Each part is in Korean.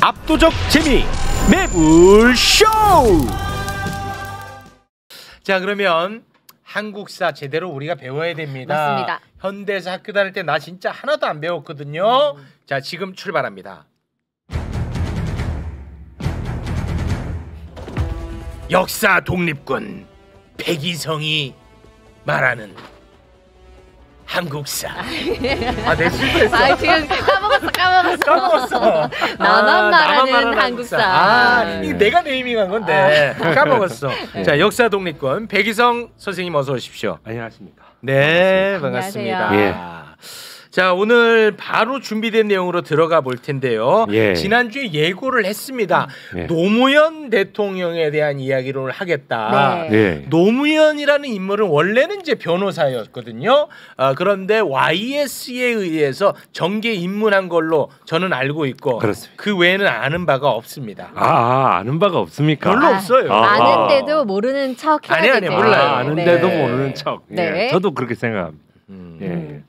압도적 재미 매불쇼. 자, 그러면 한국사 제대로 우리가 배워야 됩니다. 맞습니다. 현대사 학교 다닐 때 나 진짜 하나도 안 배웠거든요. 자, 지금 출발합니다. 역사 독립군 백이성이 말하는 한국사. 내 실패했어. 지금 까먹었어. 나만 말하는 한국사. 이게 내가 네이밍한 건데 까먹었어. 자, 역사 독립군 백이성 선생님 어서 오십시오. 안녕하십니까. 네, 반갑습니다. 예. 자, 오늘 바로 준비된 내용으로 들어가 볼 텐데요. 예. 지난주에 예고를 했습니다. 예. 노무현 대통령에 대한 이야기를 하겠다. 네. 예. 노무현이라는 인물은 원래는 이제 변호사였거든요. 그런데 YS에 의해서 정계 입문한 걸로 저는 알고 있고, 그렇습니다. 그 외에는 아는 바가 없습니다. 아는 바가 없습니까? 별로 없어요. 아는데도 모르는 척 해야 아니, 되죠. 몰라요. 아는데도 네. 모르는 척. 네. 예. 저도 그렇게 생각합니다. 예.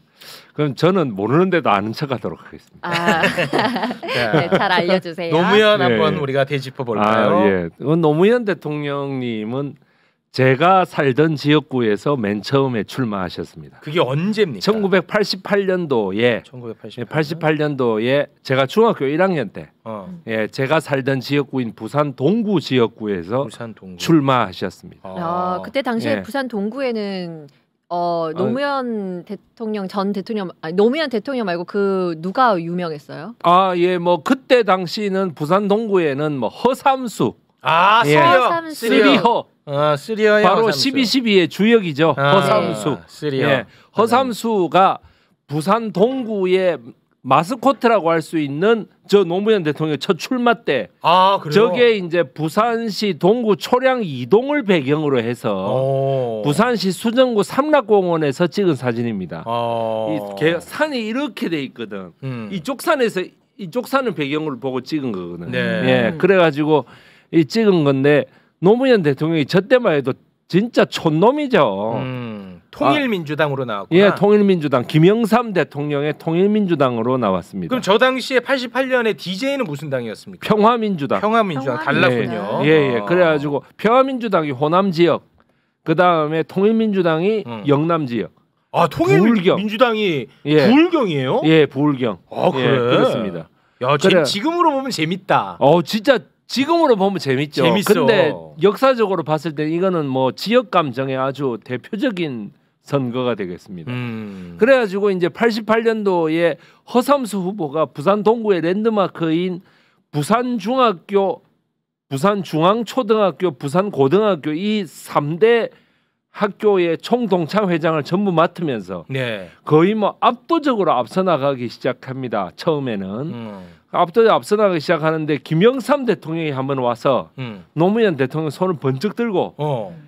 그럼 저는 모르는데도 아는 척하도록 하겠습니다. 네, 잘 알려주세요. 노무현 예. 한번 우리가 되짚어 볼까요? 예. 노무현 대통령님은 제가 살던 지역구에서 맨 처음에 출마하셨습니다. 그게 언제입니까? 1988년도에 88년도에 제가 중학교 1학년 때 제가 살던 지역구인 부산 동구 지역구에서 부산 동구. 출마하셨습니다. 그때 당시에 예. 부산 동구에는 노무현 대통령 노무현 대통령 말고 그 누가 유명했어요? 뭐 그때 당시는 부산 동구에는 뭐 허삼수, 쓰리허, 쓰리허 바로 12.12의 주역이죠. 허삼수. 쓰리허. 허삼수가 부산 동구의 마스코트라고 할 수 있는 저 노무현 대통령 첫 출마 때 그래요? 저게 이제 부산시 동구 초량 이동을 배경으로 해서 부산시 수정구 삼락공원에서 찍은 사진입니다. 산이 이렇게 돼 있거든. 이쪽 산을 배경으로 보고 찍은 거거든. 네. 예, 그래가지고 이 찍은 건데 노무현 대통령이 저 때만 해도 진짜 촌놈이죠. 통일민주당으로 나왔구나. 예, 통일민주당 김영삼 대통령의 통일민주당으로 나왔습니다. 그럼 저 당시에 88년에 DJ는 무슨 당이었습니까? 평화민주당. 달랐군요. 예. 그래가지고 평화민주당이 호남 지역, 그 다음에 통일민주당이 영남 지역. 통일민주당이 부울경이에요? 예, 부울경. 그래. 예, 그렇습니다. 지금으로 보면 재밌다. 진짜 지금으로 보면 재밌죠. 재밌어. 근데 역사적으로 봤을 때 이거는 뭐 지역 감정의 아주 대표적인 선거가 되겠습니다. 그래가지고 이제 88년도에 허삼수 후보가 부산 동구의 랜드마크인 부산중학교, 부산중앙초등학교, 부산고등학교 이 3대 학교의 총동창 회장을 전부 맡으면서 거의 뭐 압도적으로 앞서 나가기 시작합니다. 처음에는 압도적으로 앞서 나가기 시작하는데 김영삼 대통령이 한번 와서 노무현 대통령 손을 번쩍 들고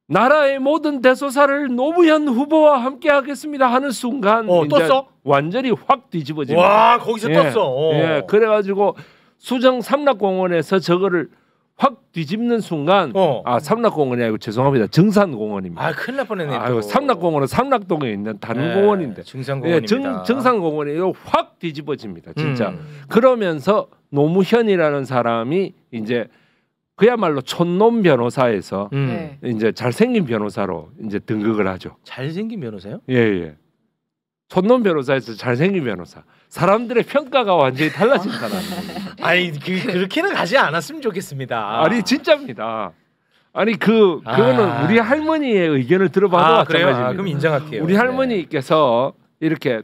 나라의 모든 대소사를 노무현 후보와 함께 하겠습니다 하는 순간 떴어? 완전히 확 뒤집어집니다. 와, 거기서 떴어. 예, 그래가지고 수정 삼락공원에서 저거를 확 뒤집는 순간 삼락공원이 아니고 죄송합니다. 정산공원입니다. 큰일 날 뻔했네. 삼락공원은 삼락동에 있는 다른 공원인데 정산공원입니다. 정산공원이 확 뒤집어집니다. 진짜. 그러면서 노무현이라는 사람이 이제 그야말로 촌놈 변호사에서 이제 잘생긴 변호사로 이제 등극을 하죠. 잘생긴 변호사요? 예. 촌놈 변호사에서 잘생긴 변호사. 사람들의 평가가 완전히 달라진 사람입니다. 그렇게는 가지 않았으면 좋겠습니다. 진짜입니다. 그거는 우리 할머니의 의견을 들어봐도 마찬가지입니다. 그럼 인정할게요. 우리 할머니께서 이렇게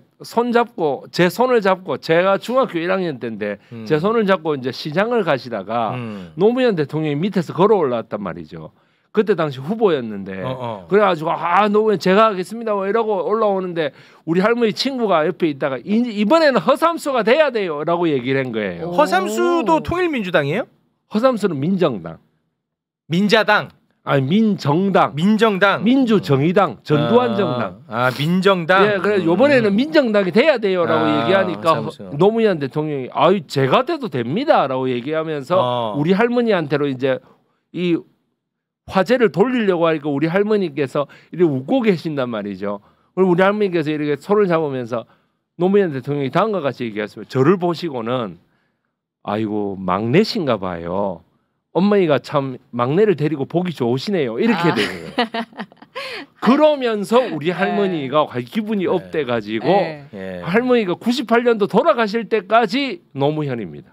제 손을 잡고 제가 중학교 1학년 때인데 제 손을 잡고 이제 시장을 가시다가 노무현 대통령이 밑에서 걸어 올라왔단 말이죠. 그때 당시 후보였는데 그래가지고 노무현 제가 하겠습니다 이러고 올라오는데 우리 할머니 친구가 옆에 있다가 이번에는 허삼수가 돼야 돼요 라고 얘기를 한 거예요. 허삼수도 통일민주당이에요? 허삼수는 민정당. 민자당. 민정당. 민주정의당. 전두환 정당. 민정당. 예, 그래서 이번에는 민정당이 돼야 돼요라고 얘기하니까 노무현 대통령이 제가 돼도 됩니다라고 얘기하면서 우리 할머니한테로 이제 이 화제를 돌리려고 하니까 우리 할머니께서 이렇게 웃고 계신단 말이죠. 그리고 우리 할머니께서 이렇게 손을 잡으면서 노무현 대통령이 다음과 같이 얘기했습니다. 저를 보시고는 아이고 막내신가 봐요. 어머니가 참 막내를 데리고 보기 좋으시네요. 이렇게 되는 거예요. 그러면서 우리 할머니가 기분이 업돼가지고 할머니가 98년도 돌아가실 때까지 노무현입니다.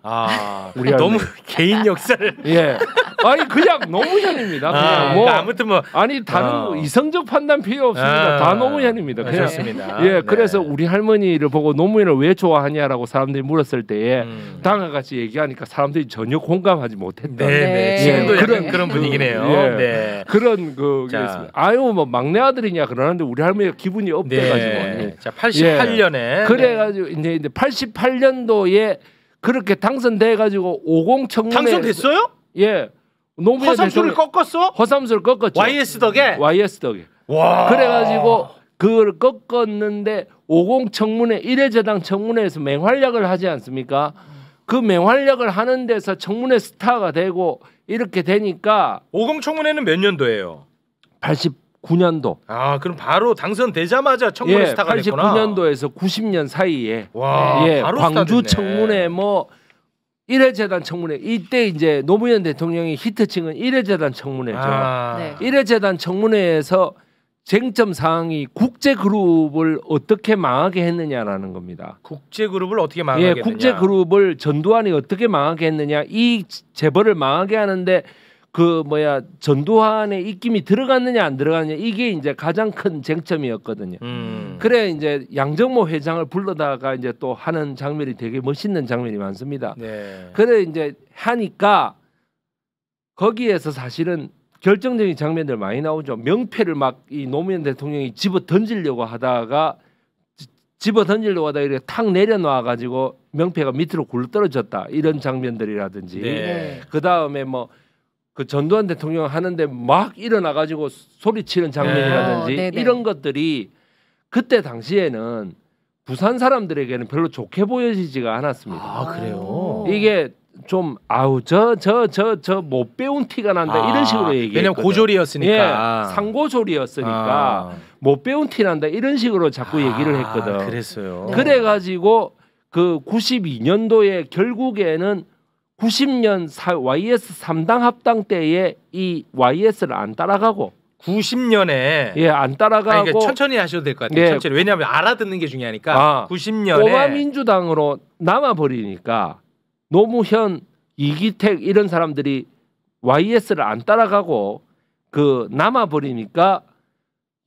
우리 너무 개인 역사를 아니 그냥 노무현입니다. 그냥 그러니까 아무튼 뭐 아니 다른 이성적 판단 필요 없습니다. 다 노무현입니다. 그냥 좋습니다. 그래서 우리 할머니를 보고 노무현을 왜 좋아하냐라고 사람들이 물었을 때에 당과 같이 얘기하니까 사람들이 전혀 공감하지 못했다. 지금도 그런 분위기네요. 그런 그게 있습니다. 아유 뭐 막내 아들이냐 그러는데 우리 할머니가 기분이 업돼가지고 자 88년에 그래가지고 이제 88년도에 그렇게 당선돼가지고 50 청문회 당선됐어요? 노무현 허삼수를 꺾었어? 허삼수를 꺾었죠. YS 덕에. 와. 그래가지고 그걸 꺾었는데 50 청문회 1회제당 청문회에서 맹활약을 하지 않습니까? 그 맹활약을 하는 데서 청문회 스타가 되고 이렇게 되니까 50 청문회는 몇 년도예요? 89년도. 그럼 바로 당선되자마자 청문회 스타가 됐구나. 89년도에서 90년 사이에 바로 광주 청문회 뭐 1회재단 청문회 이때 이제 노무현 대통령이 히트칭은 1회재단 청문회죠. 1회재단 청문회에서 쟁점 사항이 국제그룹을 어떻게 망하게 했느냐라는 겁니다. 국제그룹을 어떻게 망하게 했느냐. 국제그룹을 전두환이 어떻게 망하게 했느냐. 이 재벌을 망하게 하는데 전두환의 입김이 들어갔느냐 안 들어갔느냐 이게 이제 가장 큰 쟁점이었거든요. 그래 이제 양정모 회장을 불러다가 이제 또 하는 장면이 되게 멋있는 장면이 많습니다. 그래 이제 하니까 거기에서 사실은 결정적인 장면들 많이 나오죠. 명패를 막 이 노무현 대통령이 집어 던지려고 하다가 이렇게 탁 내려놔 가지고 명패가 밑으로 굴러 떨어졌다 이런 장면들이라든지 그 다음에 뭐 그 전두환 대통령 하는데 막 일어나 가지고 소리치는 장면이라든지 이런 것들이 그때 당시에는 부산 사람들에게는 별로 좋게 보여지지가 않았습니다. 그래요? 이게 좀 저 못 배운 티가 난다 이런 식으로 얘기했거든. 왜냐면 고졸이었으니까. 상고졸이었으니까 못 배운 티 난다 이런 식으로 자꾸 얘기를 했거든. 그랬어요. 그래가지고 그 92년도에 결국에는 90년 YS 3당 합당 때에 이 YS를 안 따라가고 90년에 안 따라가고 그러니까 천천히 하셔도 될 것 같아요. 천천히. 왜냐하면 알아듣는 게 중요하니까 90년에 꼬마 민주당으로 남아버리니까 노무현, 이기택 이런 사람들이 YS를 안 따라가고 남아버리니까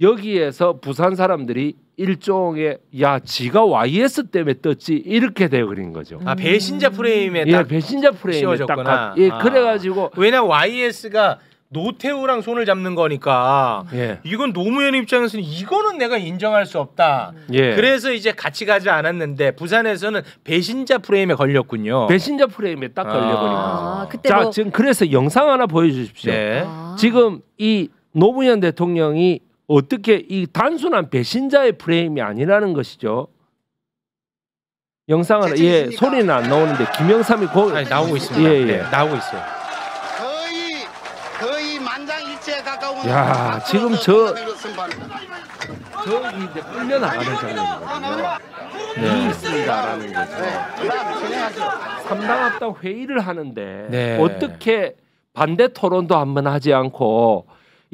여기에서 부산 사람들이 일종의 지가 YS 때문에 떴지 이렇게 되어버린 거죠. 배신자 프레임에 딱 배신자 프레임에 씌워졌구나. 그래가지고 왜냐면 YS가 노태우랑 손을 잡는 거니까 이건 노무현 입장에서는 이거는 내가 인정할 수 없다. 그래서 이제 같이 가지 않았는데 부산에서는 배신자 프레임에 걸렸군요. 배신자 프레임에 딱 걸려버린 거죠. 그때 자, 지금 그래서 영상 하나 보여주십시오. 지금 이 노무현 대통령이 어떻게 이 단순한 배신자의 프레임이 아니라는 것이죠. 영상 하나 소리는 안 나오는데 김영삼이 나오고 있습니다. 나오고 있어요. 거의 만장일치에 가까운. 지금 저기 이제 끌려 나가는 장면이거든요. 있습니다라는 거죠. 3당 합당 회의를 하는데 어떻게 반대 토론도 한번 하지 않고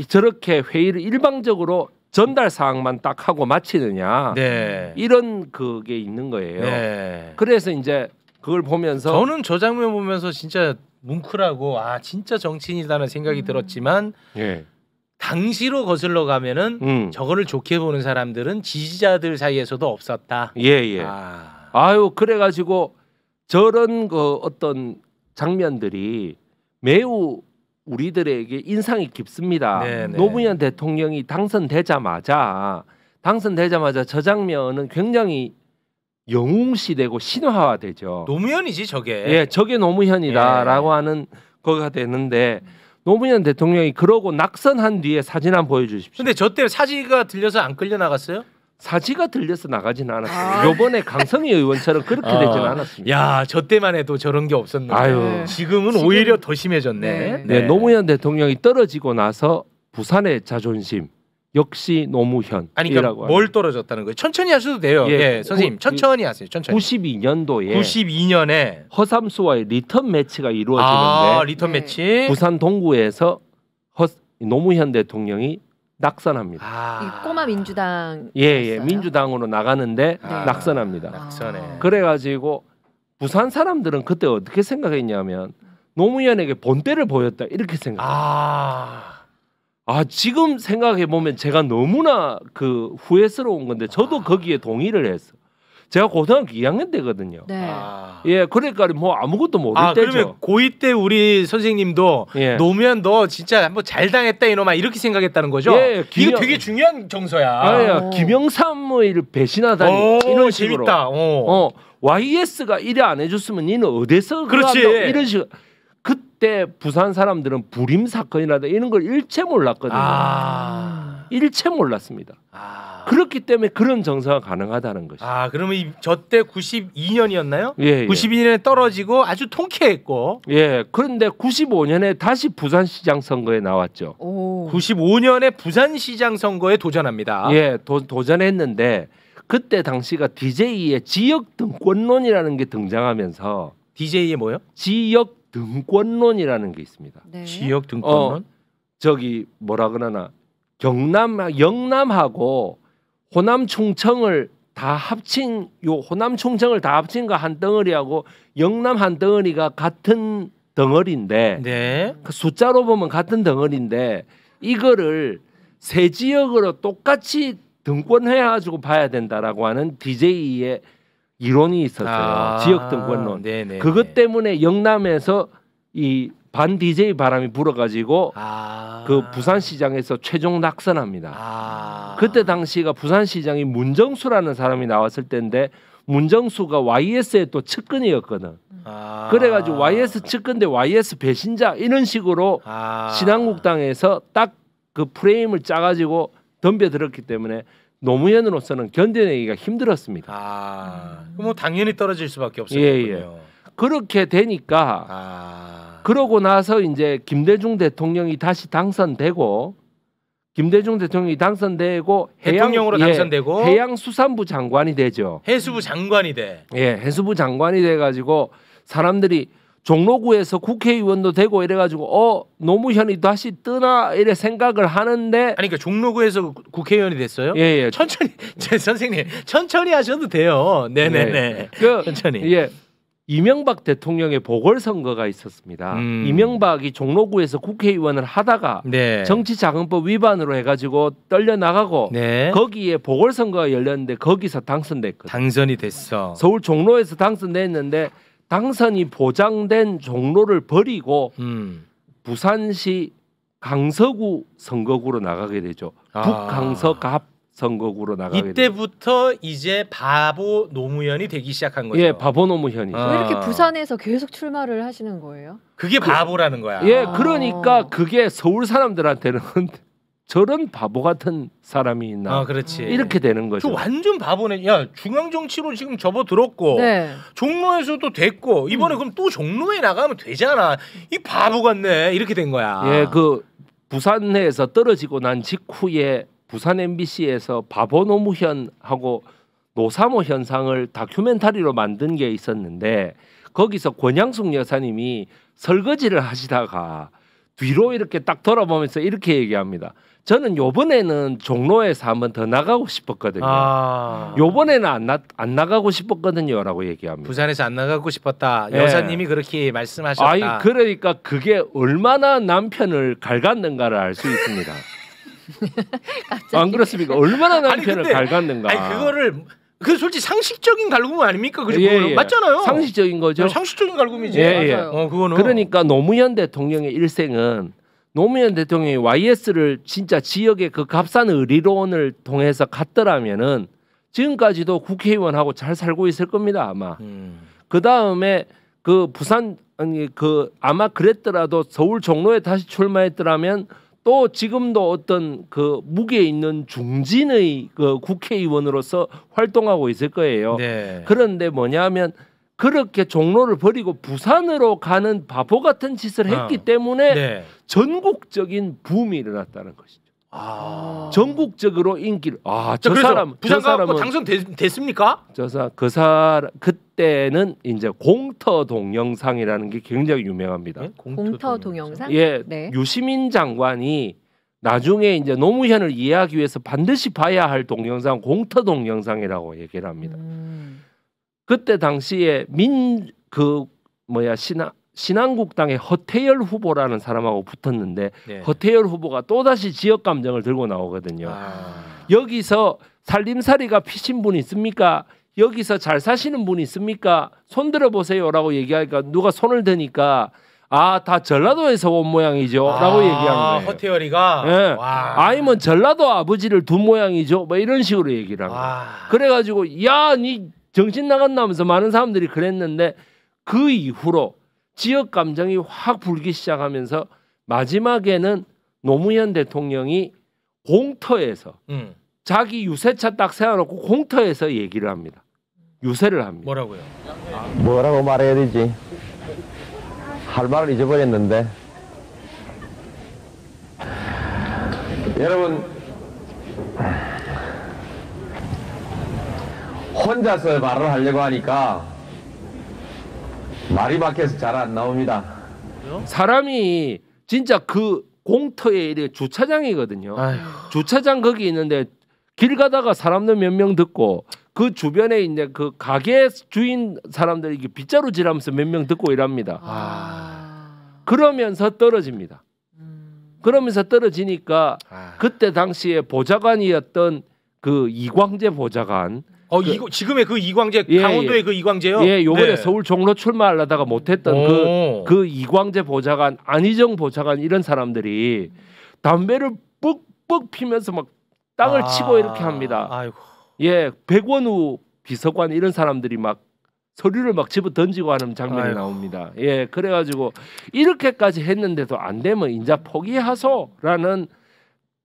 저렇게 회의를 일방적으로 전달 사항만 딱 하고 마치느냐 이런 그게 있는 거예요. 그래서 이제 그걸 보면서 저는 저 장면 보면서 진짜 뭉클하고 진짜 정치인이다는 생각이 들었지만 당시로 거슬러 가면은 저거를 좋게 보는 사람들은 지지자들 사이에서도 없었다. 그래가지고 저런 어떤 장면들이 매우 우리들에게 인상이 깊습니다. 노무현 대통령이 당선되자마자 저 장면은 굉장히 영웅시되고 신화화되죠. 노무현이지 저게. 저게 노무현이다라고 하는 거가 되는데 노무현 대통령이 그러고 낙선한 뒤에 사진 한번 보여주십시오. 근데 저 때 사지가 들려서 안 끌려 나갔어요? 사지가 들려서 나가지는 않았어요. 요번에 강성희 의원처럼 그렇게 되지는 않았습니다. 저 때만 해도 저런 게 없었는데 지금은 오히려 더 심해졌네. 노무현 대통령이 떨어지고 나서 부산의 자존심, 역시 노무현이라고. 아니 그러니까 뭘 떨어졌다는 거예요? 천천히 하셔도 돼요. 예, 선생님 천천히 하세요. 천천히. 92년도에 허삼수와의 리턴 매치가 이루어지는데 리턴 매치. 부산 동구에서 노무현 대통령이 낙선합니다. 이 꼬마 민주당. 예, 민주당으로 나가는데 낙선합니다. 낙선해. 그래가지고 부산 사람들은 그때 어떻게 생각했냐면 노무현에게 본때를 보였다 이렇게 생각합니다. 지금 생각해 보면 제가 너무나 그 후회스러운 건데 저도 거기에 동의를 했어. 제가 고등학교 2학년 때거든요. 네. 예, 그러니까 뭐 아무것도 모를 때죠. 그러면 고2 때 우리 선생님도 노무현 너 진짜 한번 잘 당했다 이놈아 이렇게 생각했다는 거죠? 예, 이거 되게 중요한 정서야. 김영삼을 배신하다니 이런 식으로. 재밌다. YS가 이래 안 해줬으면 니는 어디서 그렇지 이런 식으로. 그때 부산 사람들은 부림 사건이라든 이런 걸 일체 몰랐거든요. 일체 몰랐습니다. 그렇기 때문에 그런 정서가 가능하다는 것이죠. 그러면 저때 92년이었나요? 예. 92년에 떨어지고 아주 통쾌했고. 예. 그런데 95년에 다시 부산시장 선거에 나왔죠. 95년에 부산시장 선거에 도전합니다. 예, 도전했는데 그때 당시가 DJ의 지역 등권론이라는 게 등장하면서 DJ의 뭐요? 지역 등권론이라는 게 있습니다. 네. 지역 등권론? 저기 뭐라 그러나 영남하고 호남 충청을 다 합친 호남 충청을 다 합친 거 한 덩어리하고 영남 한 덩어리가 같은 덩어리인데 네. 그 숫자로 보면 같은 덩어리인데 이거를 세 지역으로 똑같이 등권해가지고 봐야 된다라고 하는 DJ의 이론이 있었어요. 지역 등권론. 네네. 그것 때문에 영남에서 이 반 DJ 바람이 불어가지고 그 부산시장에서 최종 낙선합니다. 그때 당시가 부산시장이 문정수라는 사람이 나왔을 때인데 문정수가 YS의 또 측근이었거든. 그래가지고 YS 측근대 YS 배신자 이런 식으로 신한국당에서 딱 그 프레임을 짜가지고 덤벼들었기 때문에 노무현으로서는 견뎌내기가 힘들었습니다. 뭐 당연히 떨어질 수밖에 없었군요. 그렇게 되니까 그러고 나서 이제 김대중 대통령이 다시 당선되고 대통령으로 당선되고 해양수산부 장관이 되죠. 해수부 장관이 돼. 예, 해수부 장관이 돼가지고 사람들이 종로구에서 국회의원도 되고 이래가지고 노무현이 다시 뜨나 이래 생각을 하는데 아니 그러니까 종로구에서 국회의원이 됐어요? 예. 천천히 선생님 천천히 하셔도 돼요. 네네네. 천천히. 예. 이명박 대통령의 보궐선거가 있었습니다. 이명박이 종로구에서 국회의원을 하다가 정치자금법 위반으로 해가지고 떨려 나가고 거기에 보궐선거가 열렸는데 거기서 당선됐거든요. 당선이 됐어. 서울 종로에서 당선됐는데 당선이 보장된 종로를 버리고 부산시 강서구 선거구로 나가게 되죠. 북강서갑 선거구로 나가게 되죠. 이때부터 이제 바보 노무현이 되기 시작한 거죠. 예, 바보 노무현이죠. 왜 이렇게 부산에서 계속 출마를 하시는 거예요? 그게 바보라는 거야. 예, 그러니까 그게 서울 사람들한테는 저런 바보 같은 사람이 있나? 그렇지. 이렇게 되는 거죠. 저 완전 바보네. 야, 중앙 정치로 지금 접어들었고 종로에서도 됐고 이번에 그럼 또 종로에 나가면 되잖아. 이 바보 같네. 이렇게 된 거야. 예, 그 부산에서 떨어지고 난 직후에 부산 MBC에서 바보 노무현하고 노사모 현상을 다큐멘터리로 만든 게 있었는데 거기서 권양숙 여사님이 설거지를 하시다가 뒤로 이렇게 딱 돌아보면서 이렇게 얘기합니다. 저는 요번에는 종로에서 한번 더 나가고 싶었거든요. 요번에는 안 나가고 싶었거든요라고 얘기합니다. 부산에서 안 나가고 싶었다. 여사님이 그렇게 말씀하셨다. 그러니까 그게 얼마나 남편을 갈갔는가를 알 수 있습니다. 안 그렇습니까? 얼마나 남편을 갈갔는가. 그거를 그 솔직히 상식적인 갈굼 아닙니까? 그죠? 맞잖아요. 상식적인 거죠. 상식적인 갈굼이지. 맞아요. 그거는. 그러니까 노무현 대통령의 일생은 노무현 대통령이 YS를 진짜 지역의 그 값싼 의리론을 통해서 갔더라면은 지금까지도 국회의원하고 잘 살고 있을 겁니다 아마. 그 다음에 그 부산 아마 그랬더라도 서울 종로에 다시 출마했더라면. 또 지금도 어떤 그 무게에 있는 중진의 그 국회의원으로서 활동하고 있을 거예요. 그런데 뭐냐면 그렇게 종로를 버리고 부산으로 가는 바보 같은 짓을 했기 때문에 전국적인 붐이 일어났다는 것이죠. 전국적으로 인기를 저 사람 부산 가고 당선됐습니까? 그 사람 그때는 이제 공터 동영상이라는 게 굉장히 유명합니다. 네? 공터 동영상? 예, 네. 유시민 장관이 나중에 이제 노무현을 이해하기 위해서 반드시 봐야 할 동영상 공터 동영상이라고 얘기를 합니다. 그때 당시에 신한국당의 허태열 후보라는 사람하고 붙었는데 네. 허태열 후보가 또다시 지역 감정을 들고 나오거든요. 여기서 살림살이가 피신 분 있습니까? 여기서 잘 사시는 분 있습니까? 손 들어보세요라고 얘기하니까 누가 손을 드니까 다 전라도에서 온 모양이죠 라고 얘기한 거예요. 허태열이가? 네. 아니면 전라도 아버지를 둔 모양이죠 뭐 이런 식으로 얘기를 한 거예요. 그래가지고 야 니 정신 나갔나면서 많은 사람들이 그랬는데 그 이후로 지역 감정이 확 불기 시작하면서 마지막에는 노무현 대통령이 공터에서 자기 유세차 딱 세워놓고 공터에서 얘기를 합니다. 유세를 합니다. 뭐라고요? 뭐라고 말해야 되지? 할 말을 잊어버렸는데. 여러분 혼자서 말을 하려고 하니까 말이 막혀서 잘 안 나옵니다. 사람이 진짜 그 공터에 주차장이거든요. 주차장 거기 있는데 길 가다가 사람들 몇 명 듣고 그 주변에 이제 그 가게 주인 사람들이 빗자루질하면서 몇 명 듣고 이랍니다. 그러면서 떨어집니다. 그러면서 떨어지니까 그때 당시에 보좌관이었던 그 이광재 보좌관. 지금의 그 이광재 강원도의 그 이광재요? 예, 요번에 네. 서울 종로 출마하려다가 못했던 그 이광재 보좌관, 안희정 보좌관 이런 사람들이 담배를 뻑뻑 피면서 막 땅을 치고 이렇게 합니다. 아이고. 예, 백원우 비서관 이런 사람들이 막 서류를 막 집어 던지고 하는 장면이 나옵니다. 예, 그래가지고 이렇게까지 했는데도 안 되면 인자 포기하소라는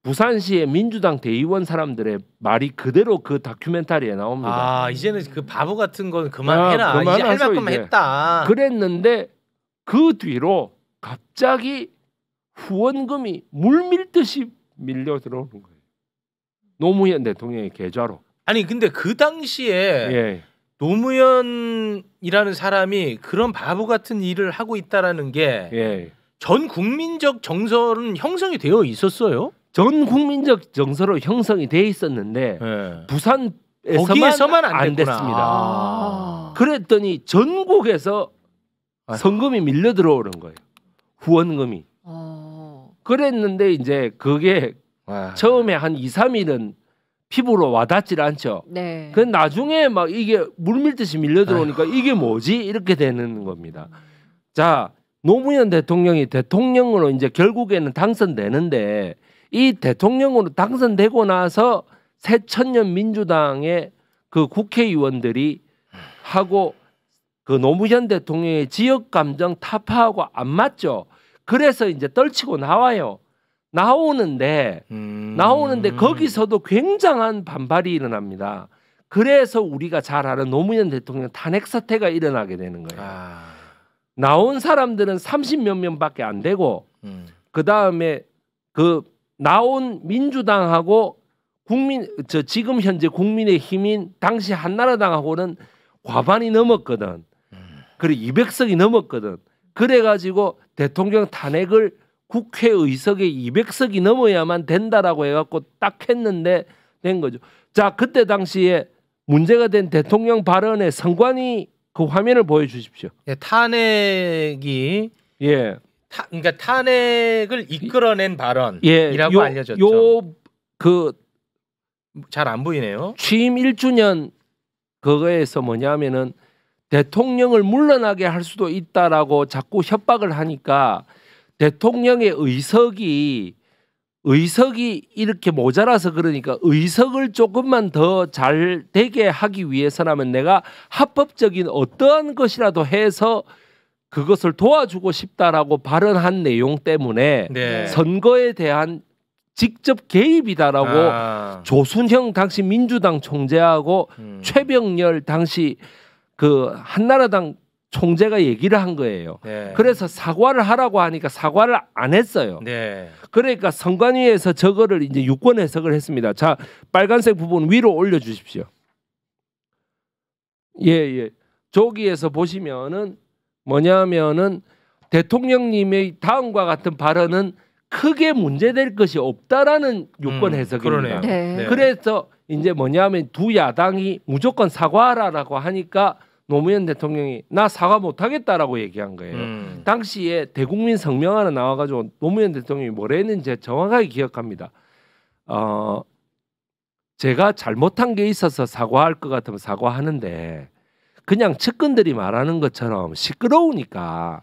부산시의 민주당 대의원 사람들의 말이 그대로 그 다큐멘터리에 나옵니다. 이제는 그 바보 같은 건 그만해라. 이제 할 만큼 했다. 그랬는데 그 뒤로 갑자기 후원금이 물밀듯이 밀려 들어오는 거예요. 노무현 대통령의 계좌로. 아니 근데 그 당시에 노무현이라는 사람이 그런 바보 같은 일을 하고 있다라는 게 전 국민적 정서는 형성이 되어 있었어요? 전 국민적 정서로 형성이 돼 있었는데 부산에서만 안 됐습니다. 그랬더니 전국에서 성금이 밀려 들어오는 거예요. 후원금이. 그랬는데 이제 그게 처음에 한 2, 3일은 피부로 와닿질 않죠. 네. 그 나중에 막 이게 물밀듯이 밀려 들어오니까 이게 뭐지? 이렇게 되는 겁니다. 자, 노무현 대통령이 대통령으로 이제 결국에는 당선되는데 이 대통령으로 당선되고 나서 새천년 민주당의 그 국회의원들이 하고 그 노무현 대통령의 지역 감정 타파하고 안 맞죠. 그래서 이제 떨치고 나와요. 나오는데 거기서도 굉장한 반발이 일어납니다. 그래서 우리가 잘 아는 노무현 대통령 탄핵 사태가 일어나게 되는 거예요. 나온 사람들은 30몇 명밖에 안 되고 그 다음에 그 나온 민주당하고 지금 현재 국민의힘인 당시 한나라당하고는 과반이 넘었거든. 그리고 200석이 넘었거든. 그래가지고 대통령 탄핵을 국회의석에 200석이 넘어야만 된다라고 해갖고 딱 했는데 된 거죠. 자, 그때 당시에 문제가 된 대통령 발언의 성관이 그 화면을 보여주십시오. 탄핵이 그러니까 탄핵을 이끌어낸 발언이라고 알려졌죠. 잘 안 보이네요. 취임 1주년 그거에서 뭐냐면은 대통령을 물러나게 할 수도 있다라고 자꾸 협박을 하니까 대통령의 의석이 이렇게 모자라서 그러니까 의석을 조금만 더 잘 되게 하기 위해서라면 내가 합법적인 어떠한 것이라도 해서 그것을 도와주고 싶다라고 발언한 내용 때문에 선거에 대한 직접 개입이다라고 조순형 당시 민주당 총재하고 최병렬 당시 그 한나라당 총재가 얘기를 한 거예요. 네. 그래서 사과를 하라고 하니까 사과를 안 했어요. 네. 그러니까 선관위에서 저거를 이제 유권 해석을 했습니다. 자, 빨간색 부분 위로 올려 주십시오. 예. 저기에서 보시면은 뭐냐면은 대통령님의 다음과 같은 발언은 크게 문제될 것이 없다라는 유권 해석입니다. 네. 그래서 이제 뭐냐면 두 야당이 무조건 사과하라라고 하니까 노무현 대통령이 나 사과 못하겠다라고 얘기한 거예요. 당시에 대국민 성명 하나 나와가지고 노무현 대통령이 뭐라 했는지 제가 정확하게 기억합니다. 제가 잘못한 게 있어서 사과할 것 같으면 사과하는데 그냥 측근들이 말하는 것처럼 시끄러우니까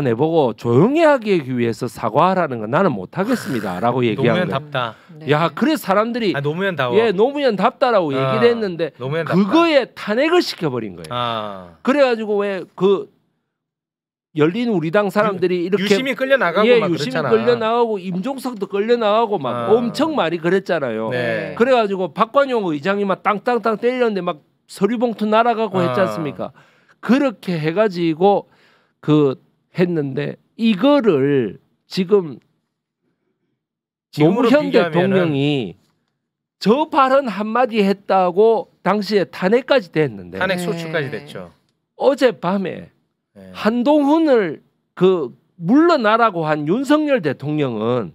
내보고 조용히 하기 위해서 사과하라는 건 나는 못하겠습니다라고 얘기한 거예요. 노무현답다. 야, 그래서 사람들이 노무현다워. 예, 노무현답다라고 얘기를 했는데 그거에 탄핵을 시켜버린 거예요. 그래가지고 왜 그 열린 우리당 사람들이 이렇게 유심히 끌려 나가고 막 유심히 그랬잖아. 끌려 나가고 임종석도 끌려 나가고 막 엄청 말이 그랬잖아요. 네. 그래가지고 박관용 의장이 막 땅땅땅 때리는데 막 서류봉투 날아가고 했지 않습니까? 그렇게 해가지고 그 했는데 이거를 지금 노무현 대통령이 저 발언 한마디 했다고 당시에 탄핵까지 됐는데 탄핵 소추까지 됐죠. 어젯밤에 한동훈을 그 물러나라고 한 윤석열 대통령은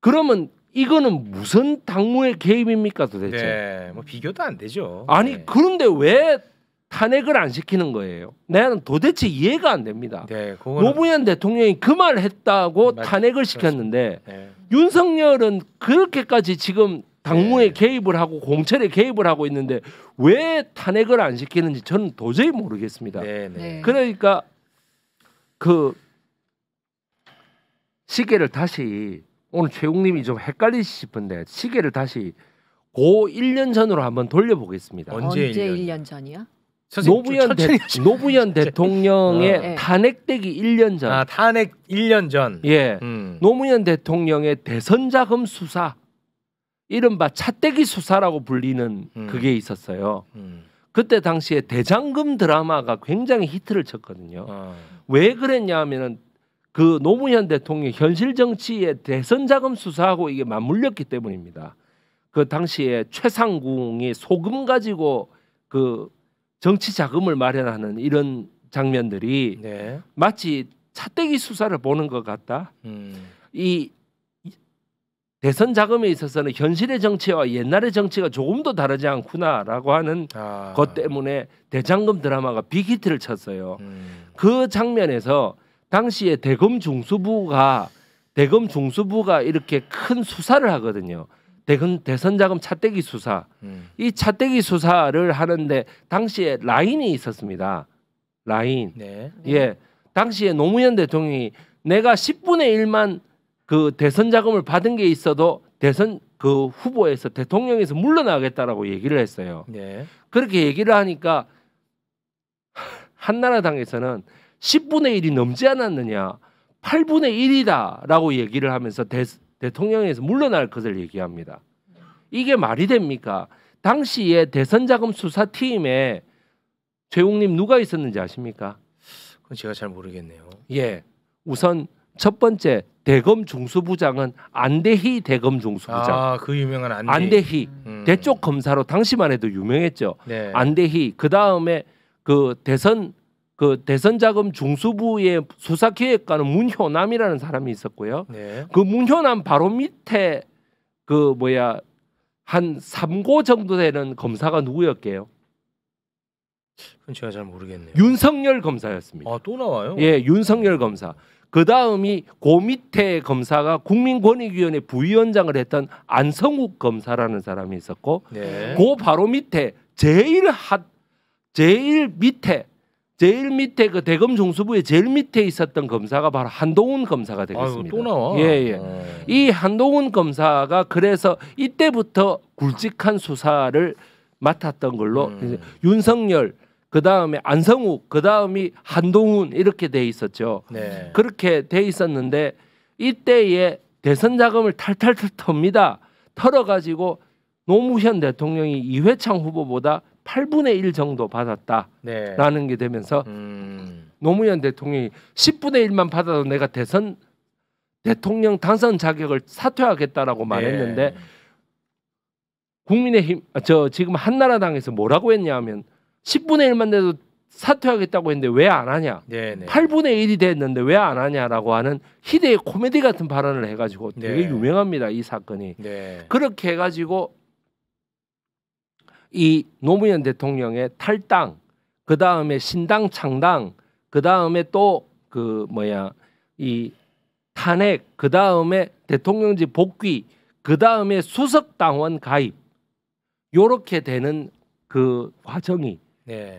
그러면 이거는 무슨 당무의 개입입니까 도대체? 네, 뭐 비교도 안 되죠. 아니 네. 그런데 왜 탄핵을 안 시키는 거예요? 나는 도대체 이해가 안 됩니다. 네, 그거는... 노무현 대통령이 그 말 했다고 탄핵을 시켰는데 네. 윤석열은 그렇게까지 지금 당무에 개입을 하고 공천에 개입을 하고 있는데 왜 탄핵을 안 시키는지 저는 도저히 모르겠습니다. 그러니까 그 시계를 다시 오늘 최욱님이 좀 헷갈리시 싶은데 시계를 다시 고 1년 전으로 한번 돌려보겠습니다. 언제 1년 전이야? 노무현 대통령의 탄핵되기 1년 전. 탄핵 1년 전. 예. 노무현 대통령의 대선 자금 수사, 이른바 차떼기 수사라고 불리는 그게 있었어요. 그때 당시에 대장금 드라마가 굉장히 히트를 쳤거든요. 왜 그랬냐 하면은 그 노무현 대통령 현실 정치의 대선 자금 수사하고 이게 맞물렸기 때문입니다. 그 당시에 최상궁이 소금 가지고 그 정치 자금을 마련하는 이런 장면들이 마치 차떼기 수사를 보는 것 같다. 이 대선 자금에 있어서는 현실의 정치와 옛날의 정치가 조금 더 다르지 않구나라고 하는 것 때문에 대장금 드라마가 빅히트를 쳤어요. 그 장면에서 당시에 대검 중수부가 이렇게 큰 수사를 하거든요. 대선 자금 차떼기 수사. 이 차떼기 수사를 하는데 당시에 라인이 있었습니다. 라인. 예. 당시에 노무현 대통령이 내가 10분의 1만 그 대선 자금을 받은 게 있어도 대선 그 후보에서 대통령에서 물러나겠다라고 얘기를 했어요. 그렇게 얘기를 하니까 한나라당에서는 10분의 1이 넘지 않았느냐, 8분의 1이다라고 얘기를 하면서 대통령에서 물러날 것을 얘기합니다. 이게 말이 됩니까? 당시에 대선 자금 수사팀에 최욱님 누가 있었는지 아십니까? 그건 제가 잘 모르겠네요. 예, 우선 첫 번째 대검 중수부장은 안대희 대검 중수부장. 그 유명한 안대희. 대쪽 검사로 당시만 해도 유명했죠. 안대희. 그 다음에 그 대선 자금 중수부의 수사기획관은 문효남이라는 사람이 있었고요. 그 문효남 바로 밑에 한 3고 정도 되는 검사가 누구였게요? 그건 제가 잘 모르겠네요. 윤석열 검사였습니다. 또 나와요? 예, 윤석열 검사. 그 다음이 그 밑에 검사가 국민권익위원회 부위원장을 했던 안성욱 검사라는 사람이 있었고, 그 바로 밑에 제일 밑에 그 대검 중수부의 제일 밑에 있었던 검사가 바로 한동훈 검사가 되겠습니다. 또 나와. 예. 이 한동훈 검사가 그래서 이때부터 굵직한 수사를 맡았던 걸로 윤석열, 그 다음에 안성욱, 그 다음이 한동훈 이렇게 돼 있었죠. 그렇게 돼 있었는데 이때에 대선 자금을 탈탈 텁니다. 털어가지고 노무현 대통령이 이회창 후보보다 8분의 1 정도 받았다라는 게 되면서 노무현 대통령이 10분의 1만 받아도 내가 대통령 당선 자격을 사퇴하겠다라고 말했는데 국민의힘 지금 한나라당에서 뭐라고 했냐면 10분의 1만 내도 사퇴하겠다고 했는데 왜 안 하냐? 8분의 1이 됐는데 왜 안 하냐라고 하는 희대의 코미디 같은 발언을 해가지고 되게 유명합니다. 이 사건이. 그렇게 해가지고 이 노무현 대통령의 탈당, 그 다음에 신당 창당, 그 다음에 또 이 탄핵, 그 다음에 대통령직 복귀, 그 다음에 수석당원 가입, 요렇게 되는 그 과정이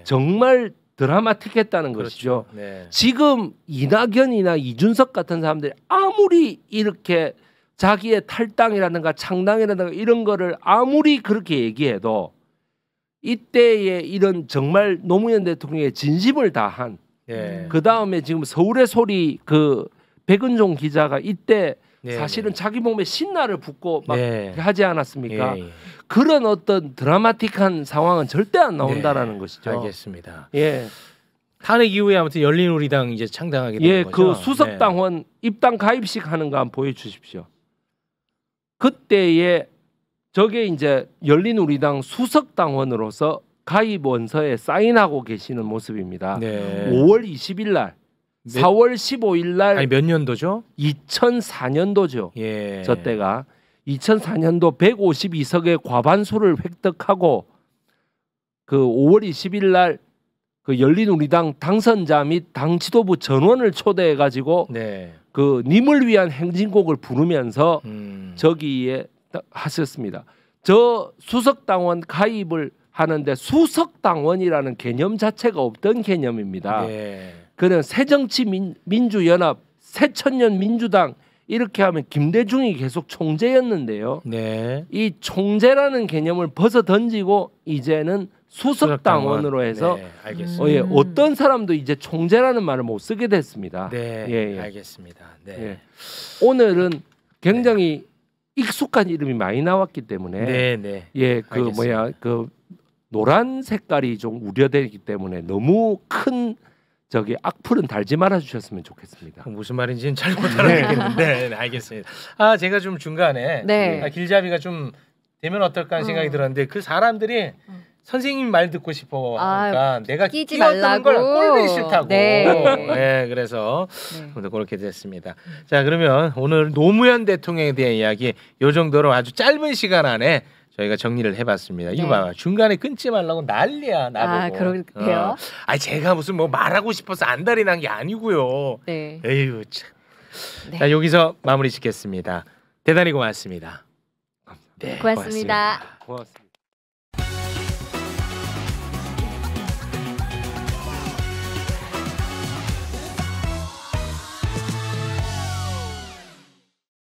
정말 드라마틱했다는 것이죠. 지금 이낙연이나 이준석 같은 사람들이 아무리 이렇게 자기의 탈당이라든가 창당이라든가 이런 거를 아무리 그렇게 얘기해도 이때에 이런 정말 노무현 대통령의 진심을 다한 그 다음에 지금 서울의 소리 그 백은종 기자가 이때 사실은 자기 몸에 신나를 붓고 막 하지 않았습니까? 그런 어떤 드라마틱한 상황은 절대 안 나온다라는 것이죠. 알겠습니다. 탄핵 이후에 아무튼 열린우리당 이제 창당하게 된 거죠. 그 수석당원 입당 가입식 하는 거 한번 보여주십시오. 그때에 저게 이제 열린우리당 수석당원으로서 가입 원서에 사인하고 계시는 모습입니다. 5월 20일 날, 4월 15일 날 아니 몇 년도죠? 2004년도죠. 저 때가 2004년도 152석의 과반수를 획득하고 그 5월 20일 날 그 열린우리당 당선자 및 당 지도부 전원을 초대해 가지고 그 님을 위한 행진곡을 부르면서 저기에 하셨습니다. 저 수석당원 가입을 하는데 수석당원이라는 개념 자체가 없던 개념입니다. 그는 새정치민주연합, 새천년민주당 이렇게 하면 김대중이 계속 총재였는데요. 이 총재라는 개념을 벗어 던지고 이제는 수석당원으로 해서 어떤 사람도 이제 총재라는 말을 못 쓰게 됐습니다. 알겠습니다. 오늘은 굉장히 익숙한 이름이 많이 나왔기 때문에 그 노란 색깔이 좀 우려되기 때문에 너무 큰 저기 악플은 달지 말아 주셨으면 좋겠습니다. 무슨 말인지는 잘 못 알아듣겠는데 알겠습니다. 제가 좀 중간에 길잡이가 좀 되면 어떨까 하는 생각이 들었는데 그 사람들이 선생님 말 듣고 싶어 하니까 내가 끼어드는 걸 꼴보기 싫다고. 그래서 그렇게 됐습니다. 자, 그러면 오늘 노무현 대통령에 대한 이야기 요 정도로 아주 짧은 시간 안에 저희가 정리를 해봤습니다. 이거 봐봐. 중간에 끊지 말라고 난리야 나보고. 그러게요. 제가 무슨 뭐 말하고 싶어서 안달이 난 게 아니고요. 에휴 참. 자, 여기서 마무리 짓겠습니다. 대단히 고맙습니다. 고맙습니다. 고맙습니다.